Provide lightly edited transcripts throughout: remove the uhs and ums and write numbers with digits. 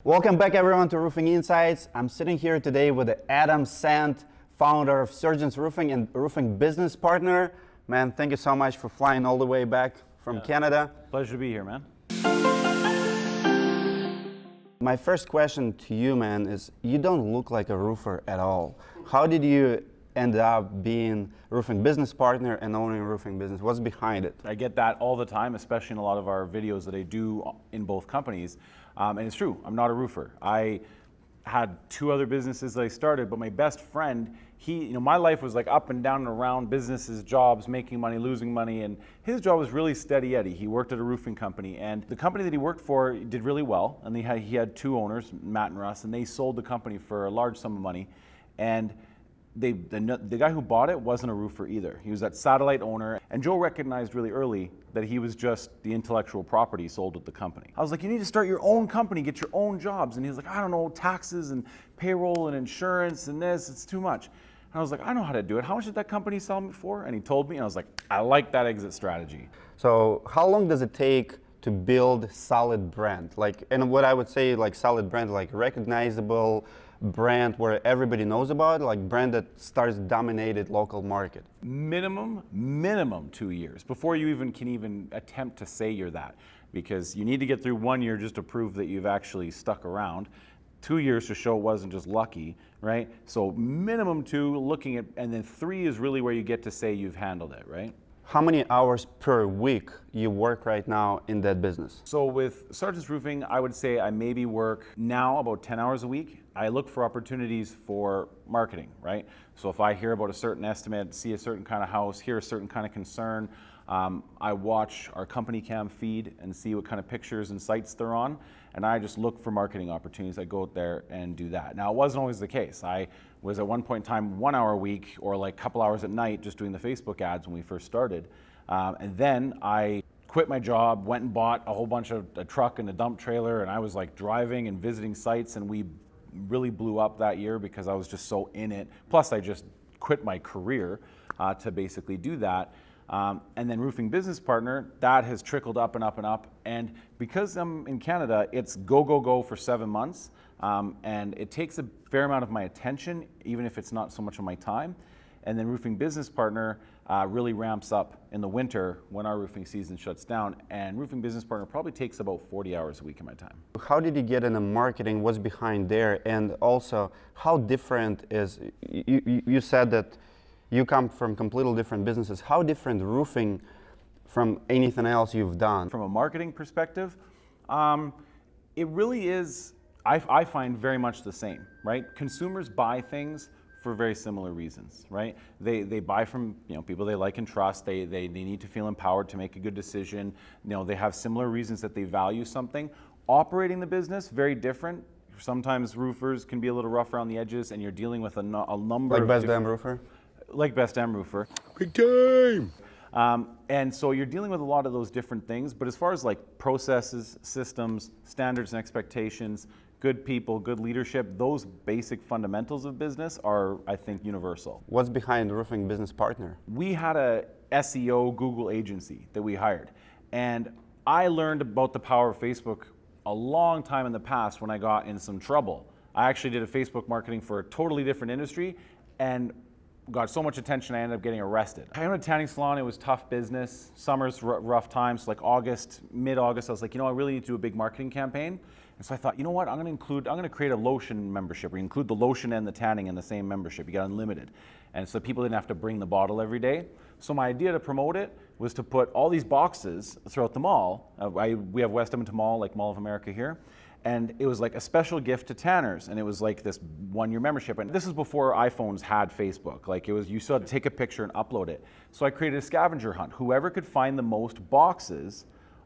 Welcome back everyone to Roofing Insights. I'm sitting here today with Adam Sant, founder of Surgeons Roofing and roofing business partner. Man, thank you so much for flying all the way back from Canada. Pleasure to be here, man. My first question to you, man, is you don't look like a roofer at all. How did you end up being roofing business partner and owning a roofing business? What's behind it? I get that all the time, especially in a lot of our videos that I do in both companies. And it's true, I'm not a roofer. I had two other businesses that I started, but my best friend, my life was like up and down and around businesses, jobs, making money, losing money, and his job was really steady Eddie. He worked at a roofing company, and the company that he worked for did really well, and he had two owners, Matt and Russ, and they sold the company for a large sum of money, and the guy who bought it wasn't a roofer either. He was that satellite owner, and Joe recognized really early that he was just the intellectual property sold with the company. I was like, you need to start your own company, get your own jobs. And he was like, I don't know, taxes and payroll and insurance and this, it's too much. And I was like, I know how to do it. How much did that company sell me for? And he told me, and I was like, I like that exit strategy. So how long does it take to build solid brand? And what I would say, solid brand, like recognizable brand where everybody knows about, like brand that starts dominated local market? Minimum 2 years before you can attempt to say you're that, because you need to get through 1 year just to prove that you've actually stuck around. 2 years to show it wasn't just lucky, right? So minimum 2, and then 3 is really where you get to say you've handled it, right? How many hours per week you work right now in that business? So with Surgeons Roofing, I would say I maybe work now about 10 hours a week. I look for opportunities for marketing, right? So if I hear about a certain estimate, see a certain kind of house, hear a certain kind of concern, I watch our company cam feed and see what kind of pictures and sites they're on, and I just look for marketing opportunities. I go out there and do that. Now, it wasn't always the case. I was at one point in time 1 hour a week or like a couple hours at night just doing the Facebook ads when we first started. And then I quit my job, went and bought a whole bunch of a truck and a dump trailer, and I was like driving and visiting sites, and we really blew up that year because I was just so in it. Plus, I just quit my career to basically do that. And then roofing business partner, that has trickled up and up and up. And because I'm in Canada, it's go for 7 months. And it takes a fair amount of my attention, even if it's not so much of my time. And then roofing business partner really ramps up in the winter when our roofing season shuts down. And roofing business partner probably takes about 40 hours a week of my time. How did you get into marketing? What's behind there? And also, how different is, you said that you come from completely different businesses. How different roofing from anything else you've done? From a marketing perspective, it really is, I find, very much the same, right? Consumers buy things for very similar reasons, right? They buy from people they like and trust. They need to feel empowered to make a good decision. They have similar reasons that they value something. Operating the business, very different. Sometimes roofers can be a little rough around the edges, and you're dealing with a number of Best Damn Roofer? Like Best Damn Roofer. Big time! And so you're dealing with a lot of those different things, but as far as like processes, systems, standards and expectations, good people, good leadership, those basic fundamentals of business are, I think, universal. What's behind roofing business partner? We had a SEO Google agency that we hired, and I learned about the power of Facebook a long time in the past when I got in some trouble. I actually did a Facebook marketing for a totally different industry and got so much attention I ended up getting arrested. I owned a tanning salon. It was tough business. Summer's rough times, like mid-August, I was like, I really need to do a big marketing campaign. And so I thought, you know what, I'm going to create a lotion membership. We include the lotion and the tanning in the same membership. You got unlimited. And so people didn't have to bring the bottle every day. So my idea to promote it was to put all these boxes throughout the mall. We have West Edmonton Mall, like Mall of America here. And it was like a special gift to tanners, and it was like this 1-year membership. And this is before iPhones had Facebook. Like you still had to take a picture and upload it. So I created a scavenger hunt. Whoever could find the most boxes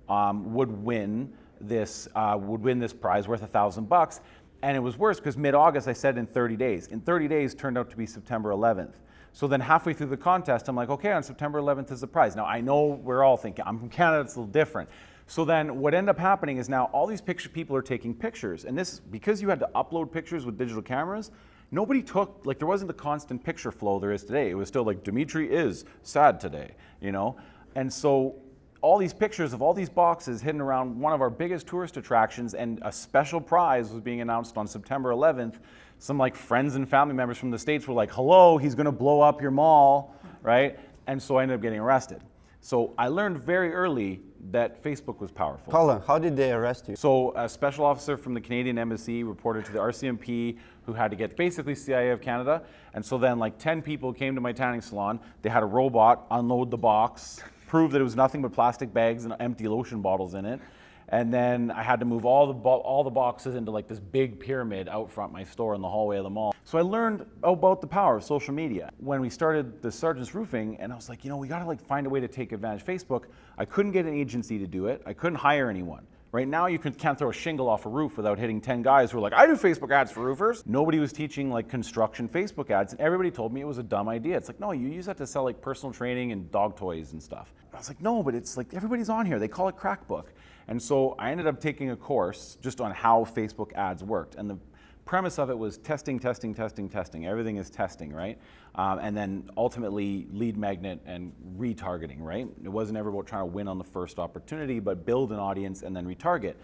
would win this prize worth $1,000. And it was worse because mid-August I said in 30 days. In 30 days turned out to be September 11th. So then halfway through the contest, I'm like, okay, on September 11th is the prize. Now I know we're all thinking, I'm from Canada, it's a little different. So then what ended up happening is now all these people are taking pictures. And this, because you had to upload pictures with digital cameras, nobody took, there wasn't the constant picture flow there is today. It was still like, Dimitri is sad today, And so all these pictures of all these boxes hidden around one of our biggest tourist attractions, and a special prize was being announced on September 11th. Some like friends and family members from the States were like, hello, he's gonna blow up your mall, right? And so I ended up getting arrested. So I learned very early that Facebook was powerful. Hold on, how did they arrest you? So a special officer from the Canadian Embassy reported to the RCMP, who had to get basically CIA of Canada. And so then like 10 people came to my tanning salon. They had a robot unload the box, prove that it was nothing but plastic bags and empty lotion bottles in it. And then I had to move all the boxes into like this big pyramid out front my store in the hallway of the mall. So I learned about the power of social media. When we started the Sergeant's Roofing, and I was like, we gotta like find a way to take advantage of Facebook. I couldn't get an agency to do it. I couldn't hire anyone. Right now you can't throw a shingle off a roof without hitting 10 guys who are like, I do Facebook ads for roofers. Nobody was teaching like construction Facebook ads, and everybody told me it was a dumb idea. It's like, no, you use that to sell like personal training and dog toys and stuff. I was like, no, but it's like everybody's on here. They call it Crackbook. And so I ended up taking a course just on how Facebook ads worked. And the premise of it was testing. Everything is testing, right? And then ultimately lead magnet and retargeting, right? It wasn't ever about trying to win on the first opportunity, but build an audience and then retarget.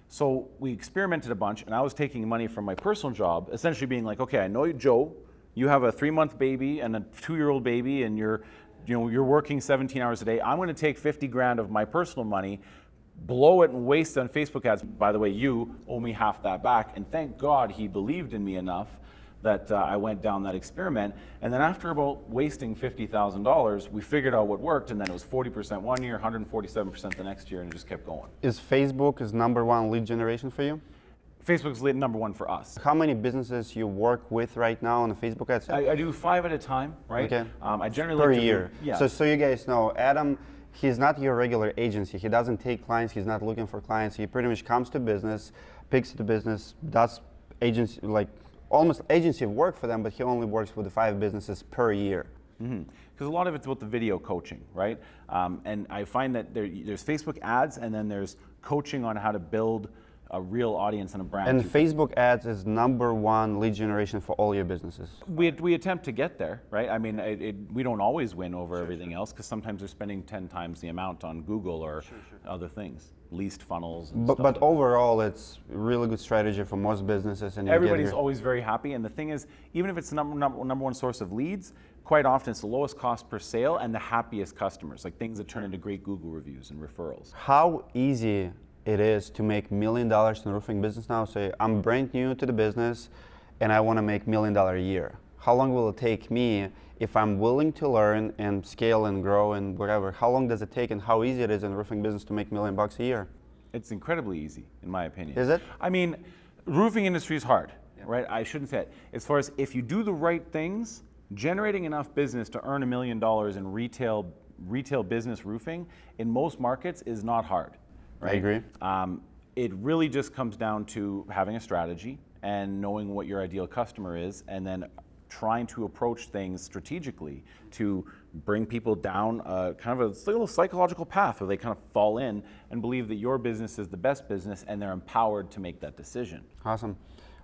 So we experimented a bunch, and I was taking money from my personal job, essentially being like, okay, I know you, Joe, you have a 3-month baby and a 2-year-old baby, and you're working 17 hours a day. I'm going to take 50 grand of my personal money, blow it and waste it on Facebook ads. By the way, you owe me half that back. And thank God he believed in me enough that I went down that experiment. And then after about wasting $50,000, we figured out what worked, and then it was 40% one year, 147% the next year, and it just kept going. Is Facebook #1 lead generation for you? Facebook's lead #1 for us. How many businesses you work with right now on the Facebook ads? I do 5 at a time, right? Okay. I generally per like to year. Yeah. So you guys know, Adam, he's not your regular agency. He doesn't take clients. He's not looking for clients. He pretty much comes to business, picks the business, does agency, like almost agency work for them, but he only works with 5 businesses per year. Because a lot of it's about the video coaching, right? And I find that there's Facebook ads, and then there's coaching on how to build a real audience and a brand. And Facebook ads is #1 lead generation for all your businesses. We attempt to get there, right? I mean, we don't always win over everything else, because sometimes they're spending 10 times the amount on Google or other things, leased funnels and stuff But like overall, it's a really good strategy for most businesses. And everybody's always very happy. And the thing is, even if it's the number one source of leads, quite often it's the lowest cost per sale and the happiest customers, like things that turn into great Google reviews and referrals. How easy it is to make $1 million in the roofing business now? Say I'm brand new to the business and I want to make $1 million a year. How long will it take me if I'm willing to learn and scale and grow and whatever? How long does it take, and how easy it is in the roofing business to make $1 million a year? It's incredibly easy, in my opinion. Is it? I mean, roofing industry is hard, right? I shouldn't say it. As far as if you do the right things, generating enough business to earn $1 million in retail business roofing in most markets is not hard. Right? I agree. It really just comes down to having a strategy and knowing what your ideal customer is, and then trying to approach things strategically to bring people down kind of a little psychological path where they kind of fall in and believe that your business is the best business, and they're empowered to make that decision. Awesome.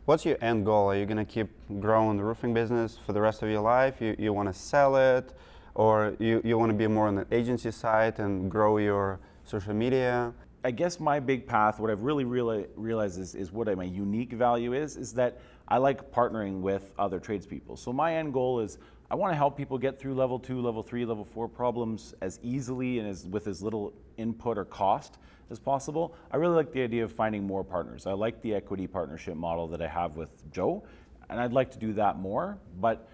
What's your end goal? Are you going to keep growing the roofing business for the rest of your life? You want to sell it, or you want to be more on the agency side and grow your social media? I guess my big path, what I've really realized is what my unique value is that I like partnering with other tradespeople. So my end goal is I want to help people get through level 2, level 3, level 4 problems as easily and with as little input or cost as possible. I really like the idea of finding more partners. I like the equity partnership model that I have with Joe, and I'd like to do that more, but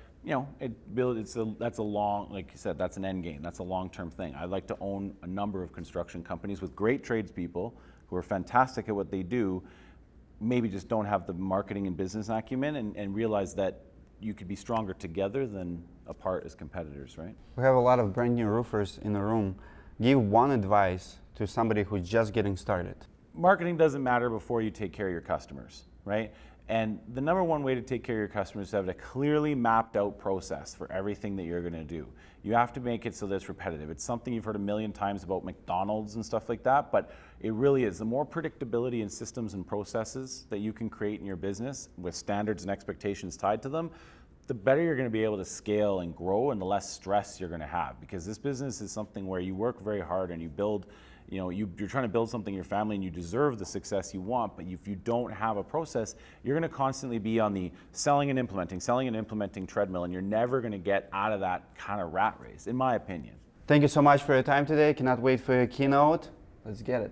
that's a long, like you said, that's an end game. That's a long-term thing. I'd like to own a number of construction companies with great tradespeople who are fantastic at what they do, maybe just don't have the marketing and business acumen, and realize that you could be stronger together than apart as competitors, right? We have a lot of brand new roofers in the room. Give one advice to somebody who's just getting started. Marketing doesn't matter before you take care of your customers, right? And the #1 way to take care of your customers is to have a clearly mapped out process for everything that you're going to do. You have to make it so that it's repetitive. It's something you've heard a million times about McDonald's and stuff like that, but it really is. The more predictability in systems and processes that you can create in your business with standards and expectations tied to them, the better you're going to be able to scale and grow, and the less stress you're going to have. Because this business is something where you work very hard and you build you know, you're trying to build something in your family and you deserve the success you want, but if you don't have a process, you're going to constantly be on the selling and implementing treadmill, and you're never going to get out of that kind of rat race, in my opinion. Thank you so much for your time today. Cannot wait for your keynote. Let's get it.